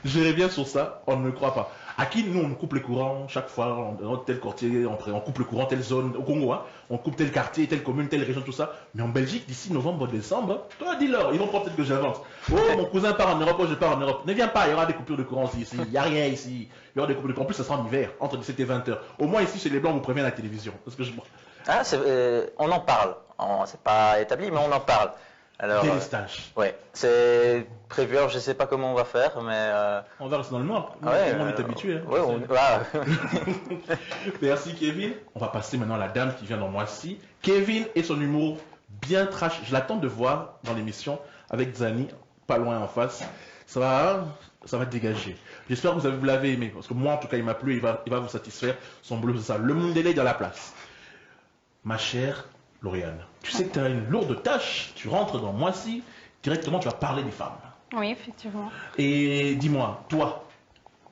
Je reviens sur ça, on ne me croit pas. À qui nous on coupe les courants chaque fois, dans tel quartier, on coupe le courant, telle zone, au Congo, hein, on coupe tel quartier, telle commune, telle région, tout ça. Mais en Belgique, d'ici novembre, décembre, toi dis-leur, ils vont croire peut-être que j'avance. Oh, mon cousin part en Europe, oh, je pars en Europe. Ne viens pas, il y aura des coupures de courant ici, il n'y a rien ici. Il y aura des coupures de courant, en plus ça sera en hiver, entre 17 et 20 heures. Au moins ici, chez les Blancs, vous prévient la télévision. Parce que on en parle. C'est pas établi, mais on en parle. Alors, délestage. Ouais, c'est prévu. Alors, je ne sais pas comment on va faire, mais... On va rester dans le noir. On est habitué. Hein. Ouais, Merci Kevin. On va passer maintenant à la dame qui vient dans Moissy. Kevin et son humour bien trash. Je l'attends de voir dans l'émission avec Zani, pas loin en face. Ça va dégager. J'espère que vous l'avez aimé. Parce que moi, en tout cas, il m'a plu. Il va vous satisfaire. Son boulot, c'est ça. Le monde est dans la place. Ma chère Lauriane, tu sais que tu as une lourde tâche, tu rentres dans Moissy, directement tu vas parler des femmes. Oui, effectivement. Et dis-moi, toi,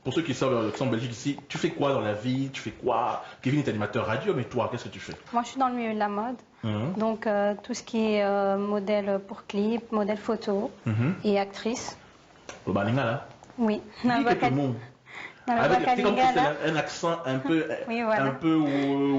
pour ceux qui sont en Belgique ici, tu fais quoi dans la vie? Tu fais quoi? Kevin est animateur radio, mais toi, qu'est-ce que tu fais? Moi, je suis dans le milieu de la mode, donc tout ce qui est modèle pour clip, modèle photo et actrice. Le baninga là? Oui. Dis quelques mots. Avec un accent un peu, oui, voilà. Un peu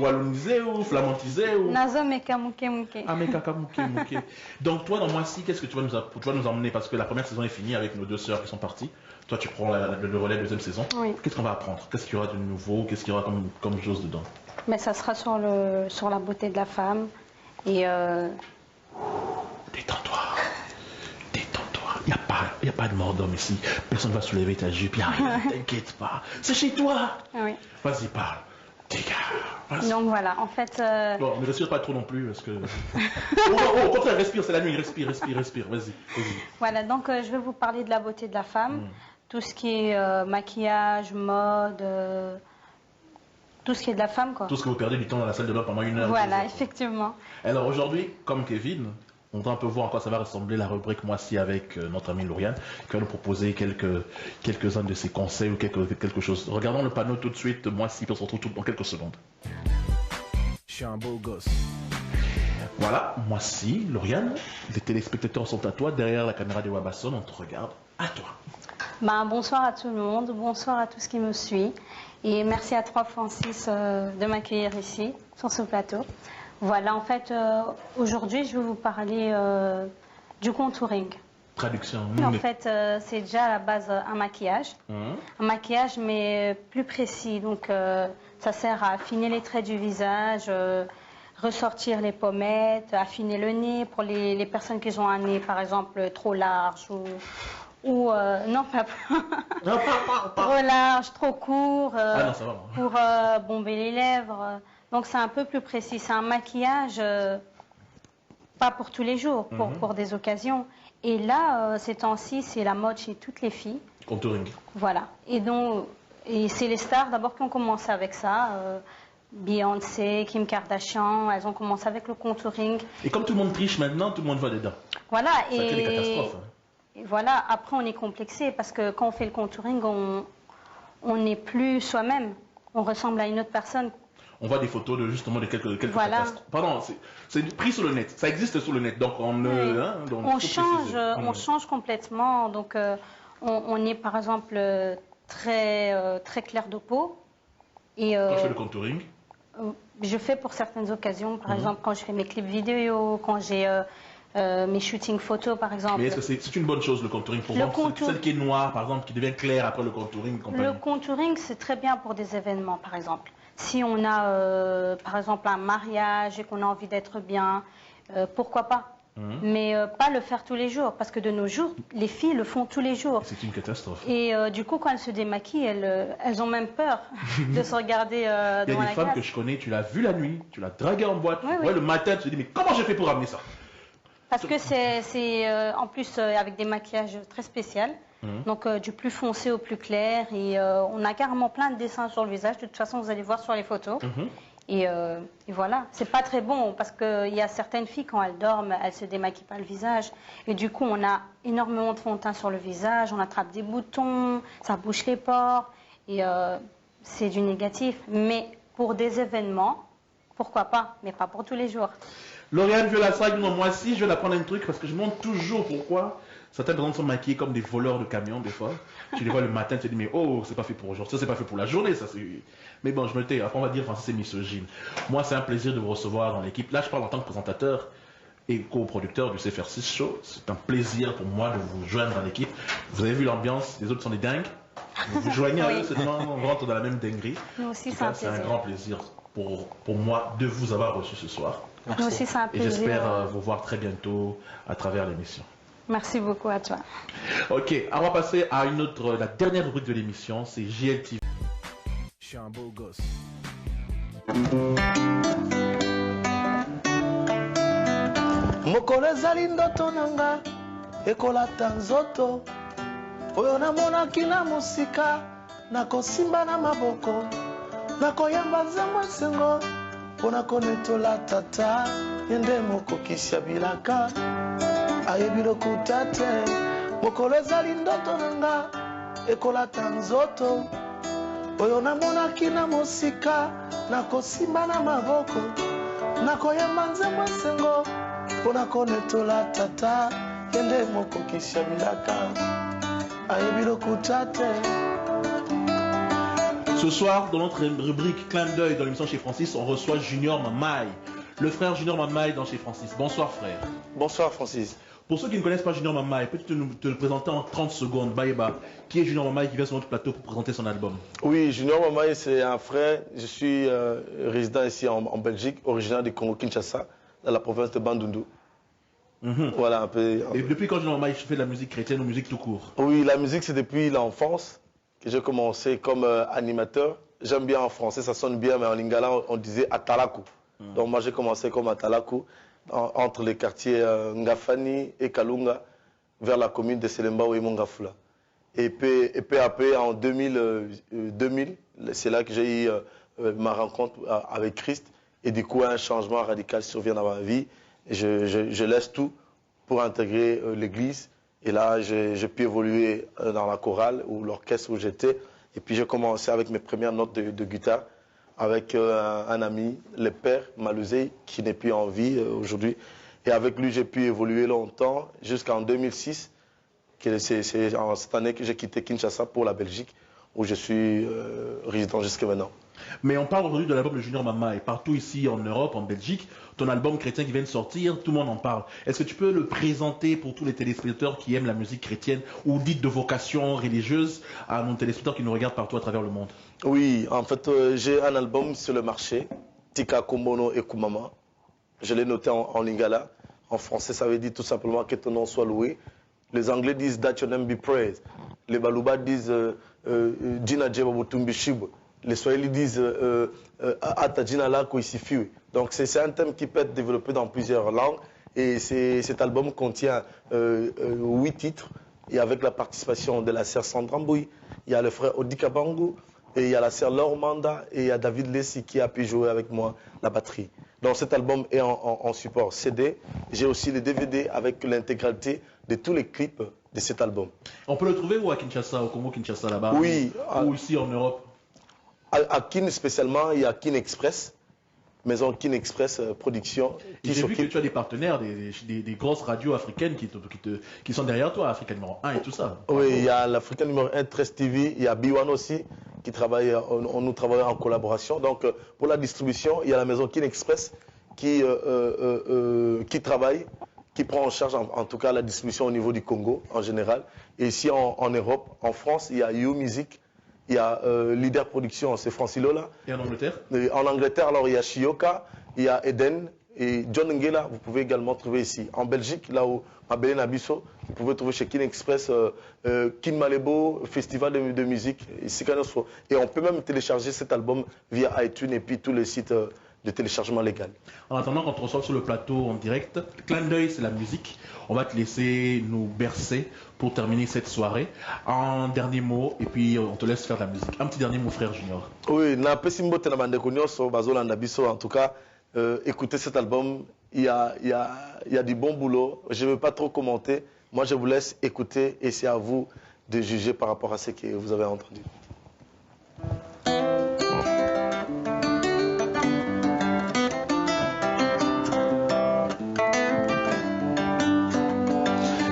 wallonisé ou flamantisé ou... Nazo meka muke muke. Ah, meka muke muke. Donc toi, dans Moissy, qu'est-ce que tu vas nous emmener? Parce que la première saison est finie avec nos 2 sœurs qui sont parties. Toi, tu prends le relais de deuxième saison. Oui. Qu'est-ce qu'on va apprendre? Qu'est-ce qu'il y aura de nouveau? Qu'est-ce qu'il y aura comme chose dedans? Mais ça sera sur la beauté de la femme. Et Détends-toi. Détends-toi. Il n'y a pas de mort d'homme ici. Personne ne va soulever ta jupe. Il n'y a rien. T'inquiète pas. C'est chez toi. oui. Vas-y, parle. Dégage. Donc voilà, en fait... Bon, ne respire pas trop non plus parce que... au contraire, respire, c'est la nuit. Respire. Vas-y. Voilà, donc je vais vous parler de la beauté de la femme. Tout ce qui est maquillage, mode... tout ce qui est de la femme, quoi. Tout ce que vous perdez du temps dans la salle de bain pendant 1 heure. Voilà, effectivement. Alors aujourd'hui, comme Kevin, on va un peu voir en quoi ça va ressembler la rubrique Moissy avec notre amie Lauriane, qui va nous proposer quelques-uns de ses conseils ou quelque chose. Regardons le panneau tout de suite, Moissy, puis on se retrouve dans quelques secondes. Je suis un beau gosse. Voilà, Moissy, Lauriane, les téléspectateurs sont à toi, derrière la caméra de Wabasson, on te regarde, à toi. Bonsoir à tout le monde, bonsoir à tous qui me suivent. Et merci à 3 Francis de m'accueillir ici, sur ce plateau. Voilà, en fait, aujourd'hui, je vais vous parler du contouring. Traduction. En fait, c'est déjà à la base un maquillage. Un maquillage, mais plus précis. Donc, ça sert à affiner les traits du visage, ressortir les pommettes, affiner le nez pour les personnes qui ont un nez, par exemple, trop large ou non, pas trop large, trop court, non, ça va, pour bomber les lèvres. Donc c'est un peu plus précis. C'est un maquillage pas pour tous les jours, pour des occasions. Et là, ces temps-ci, c'est la mode chez toutes les filles. Contouring. Voilà. Et c'est les stars d'abord qui ont commencé avec ça. Beyoncé, Kim Kardashian, elles ont commencé avec le contouring. Et comme tout le monde triche maintenant, tout le monde va dedans. Voilà. Ça crée des catastrophes. Et voilà, après on est complexé parce que quand on fait le contouring, on n'est plus soi-même. On ressemble à une autre personne. On voit des photos de justement de quelques voilà. catastrophes. Pardon, c'est pris sur le net. Ça existe sur le net. Donc on change complètement. Donc on est par exemple très clair de peau. Et, quand je fais le contouring, je fais pour certaines occasions. Par exemple, quand je fais mes clips vidéo, quand j'ai mes shootings photos, par exemple. Mais est-ce que c'est une bonne chose, le contouring pour moi, celle qui est noire, par exemple, qui devient claire après le contouring? Le contouring, c'est très bien pour des événements, par exemple. Si on a, par exemple, un mariage et qu'on a envie d'être bien, pourquoi pas? Mais pas le faire tous les jours, parce que de nos jours, les filles le font tous les jours. C'est une catastrophe. Et du coup, quand elles se démaquillent, elles ont même peur de se regarder devant la glace. Il y a des femmes que je connais, tu l'as vu la nuit, tu l'as draguée en boîte, le matin, tu te dis, mais comment j'ai fait pour ramener ça? Parce que c'est en plus avec des maquillages très spéciaux, donc du plus foncé au plus clair, et on a carrément plein de dessins sur le visage. De toute façon, vous allez voir sur les photos. Et voilà, c'est pas très bon parce qu'il y a certaines filles, quand elles dorment, elles se démaquillent pas le visage. Et du coup, on a énormément de fond de teint sur le visage, on attrape des boutons, ça bouche les pores, et c'est du négatif. Mais pour des événements, pourquoi pas, mais pas pour tous les jours. Lauriane Violassag, non, moi aussi, je vais apprendre un truc parce que je me demande toujours pourquoi certaines personnes sont maquillées comme des voleurs de camions, des fois. Tu les vois le matin, tu te dis, mais oh, c'est pas fait pour aujourd'hui, ça c'est pas fait pour la journée, ça c'est. Mais bon, je me tais, après on va dire, Francis, c'est misogyne. Moi, c'est un plaisir de vous recevoir dans l'équipe. Là, je parle en tant que présentateur et coproducteur du CFR6 Show. C'est un plaisir pour moi de vous joindre dans l'équipe. Vous avez vu l'ambiance, les autres sont des dingues. Vous vous joignez à eux, on rentre dans la même dinguerie. Nous aussi, c'est un grand plaisir pour moi de vous avoir reçu ce soir. Merci. Nous aussi, c'est un plaisir. Et j'espère vous voir très bientôt à travers l'émission. Merci beaucoup à toi. Ok, on va passer à la dernière rubrique de l'émission, c'est JLTV. Je suis un beau gosse. mokolo ezali ndoto nanga ekolata nzoto oyo namonaki na mosika nakosimba na maboko nakoyamba nzembo esengo mpona konetola tata ye nde mokokisi ya bilaka ayebi lokuta te mokolo ezali ndoto nanga ekolata nzoto oyo namonaki na mosika nakosimba na maboko nakoyamba nzembo esengo mpona konetola tata ye nde mokokisi ya bilaka ayebi lokuta te Ce soir, dans notre rubrique Clin d'œil dans l'émission Chez Francis, on reçoit Junior Mamaï, le frère Junior Mamaï dans Chez Francis. Bonsoir frère. Bonsoir Francis. Pour ceux qui ne connaissent pas Junior Mamaï, peux-tu te le présenter en 30 secondes, Baïba? Qui est Junior Mamaï qui vient sur notre plateau pour présenter son album? Oui, Junior Mamaï, c'est un frère. Je suis résident ici en Belgique, originaire du Congo-Kinshasa, dans la province de Bandundu. Voilà un peu. Et depuis quand Junior Mamaï fait de la musique chrétienne ou musique tout court? Oui, la musique, c'est depuis l'enfance que j'ai commencé comme animateur. J'aime bien en français, ça sonne bien, mais en lingala, on disait Atalaku. Donc moi, j'ai commencé comme Atalaku, entre les quartiers Ngafani et Kalunga, vers la commune de Selembao et Mongafula. Et peu à peu, en 2000, c'est là que j'ai eu ma rencontre avec Christ. Et du coup, un changement radical survient dans ma vie. Et je laisse tout pour intégrer l'église. Et là, j'ai pu évoluer dans la chorale ou l'orchestre où j'étais. Et puis, j'ai commencé avec mes premières notes de guitare avec un ami, le père Malouzé, qui n'est plus en vie aujourd'hui. Et avec lui, j'ai pu évoluer longtemps, jusqu'en 2006. C'est en cette année que j'ai quitté Kinshasa pour la Belgique, où je suis résident jusqu'à maintenant. Mais on parle aujourd'hui de l'album de Junior Mamaï. Partout ici en Europe, en Belgique, ton album chrétien qui vient de sortir, tout le monde en parle. Est-ce que tu peux le présenter pour tous les téléspectateurs qui aiment la musique chrétienne ou dite de vocation religieuse à nos téléspectateurs qui nous regardent partout à travers le monde? Oui, en fait, j'ai un album sur le marché, Tika Kombono et Kumama. Je l'ai noté en lingala. En français, ça veut dire tout simplement que ton nom soit loué. Les Anglais disent that your name be praised. Les Baluba disent Dina Djeba Butumbi Shibu. Les Swahili disent Atadjina Lako Isifiwe. Donc c'est un thème qui peut être développé dans plusieurs langues. Et cet album contient 8 titres. Et avec la participation de la sœur Sandra Mboui, il y a le frère Odika Bangu, et il y a la sœur Laure Manda, et il y a David Lessi qui a pu jouer avec moi la batterie. Donc cet album est en support CD. J'ai aussi les DVD avec l'intégralité de tous les clips de cet album. On peut le trouver où à Kinshasa, au Congo-Kinshasa là-bas? Oui. Ou ici en Europe? À Kin spécialement, il y a Kin Express, maison Kin Express Production. J'ai vu que tu as des partenaires, des grosses radios africaines qui sont derrière toi, Africa numéro 1 et tout ça. Oui, il y a l'Africa numéro 1, 13 TV, il y a B1 aussi, qui travaille, nous travaillons en collaboration. Donc pour la distribution, il y a la maison Kin Express qui travaille, qui prend en charge en tout cas la distribution au niveau du Congo en général. Et ici en Europe, en France, il y a You Music. Il y a Leader Production, c'est Francilola. Et en Angleterre? En Angleterre, alors il y a Shioka, il y a Eden et John Ngela, vous pouvez également trouver ici. En Belgique, là où Mabele Nabiso, vous pouvez trouver chez Kin Express, Kin Malebo, Festival de musique. Et on peut même télécharger cet album via iTunes et puis tous les sites de téléchargement légal. En attendant qu'on te reçoive sur le plateau en direct, clin d'œil, c'est la musique. On va te laisser nous bercer pour terminer cette soirée. Un dernier mot, et puis on te laisse faire de la musique. Un petit dernier mot, frère Junior. Oui, en tout cas, écoutez cet album, il y a du bon boulot. Je ne veux pas trop commenter. Moi, je vous laisse écouter et c'est à vous de juger par rapport à ce que vous avez entendu.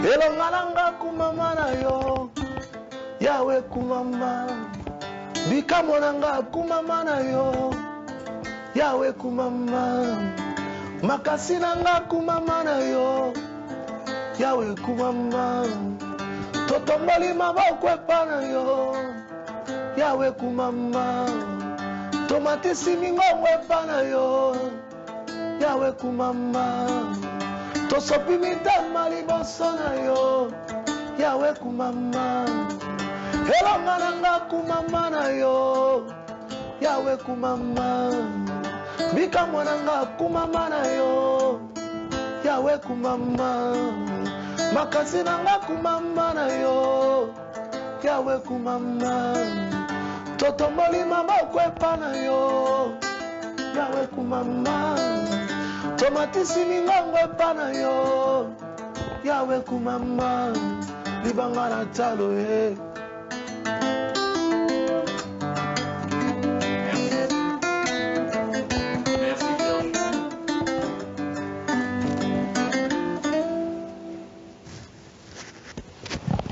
Elongalanga kumama na yo, Yawe kumama. Bikamonanga kumama na yo, Yawe kumama. Makasinanga kumama na yo, Yawe kumama. Totomboli maboko epa na yo, Yawe kumama. Tomatisi mingongo epa na yo, Yawe kumama. Tosopi mitema liboso na yo, Yawe kumama. Elonga nanga kumama na yo, Yawe kumama. Bikamwa nanga kumama na yo, Yawe kumama. Makasi nanga kumama na yo, Yawe kumama. Totomboli maboko epa na yo, Yawe kumama. Tomatisi mingongo epa na yo, Yawe kumama. Libanga na talo